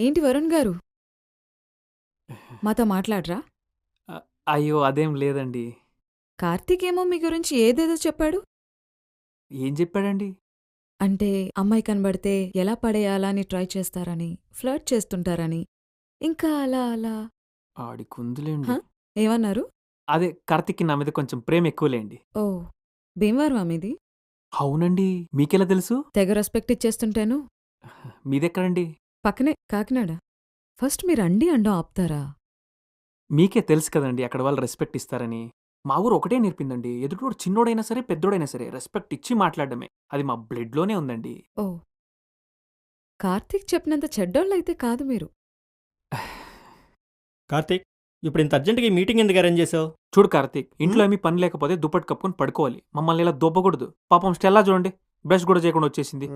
ఏంటి వరుణ్ గారు మాతో మాట్లాడరా? అ అయ్యో! అదేం లేదండి. కార్తీక్ ఏమో మీ గురించి ఏదేదో చెప్పాడు. ఏం చెప్పాడండి? అంటే అమ్మాయి కనబడితే ఎలా పడేయాలా అని ట్రై చేస్తారని, ఫ్లర్ట్ చేస్తుంటారని, ఇంకా అలా అలా. ఆడికుందిలేండి. హ? ఏమన్నారు? అదే కార్తీక్‌కి నా మీద కొంచెం ప్రేమ ఎక్కువలేండి. ఓ, భీమవరమా మీది? అవునండి. మీకెలా తెలుసు? తెగ రెస్పెక్ట్ ఇచ్చేస్తుంటేను. మీదెక్కడండి? పక్కనే కాకినాడ. ఫస్ట్ మీరు అండి అండం ఆపుతారా? మీకే తెలుసు కదండీ అక్కడ వాళ్ళు రెస్పెక్ట్ ఇస్తారని. మా ఊరు ఒకటే నేర్పిందండి. ఎదుటోడు చిన్నోడైనా సరే, పెద్దోడైనా సరే రెస్పెక్ట్ ఇచ్చి మాట్లాడడమే. అది మా బ్లడ్‌లోనే ఉందండి. ఓ, కార్తీక్ చెప్పినంత చెడ్డోళ్ళైతే కాదు మీరు. కార్తీక్, ఇప్పుడు ఇంత అర్జెంట్గా ఈ మీటింగ్ ఎందుకు అరేంజ్ చేసావు? చూడు కార్తీక్, ఇంట్లో ఏమీ పని లేకపోతే దుప్పటి కప్పుకొని పడుకోవాలి. మమ్మల్ని ఇలా దొబ్బకూడదు. పాపం స్టెల్లా చూడండి, బ్రష్ కూడా చేయకుండా వచ్చేసింది.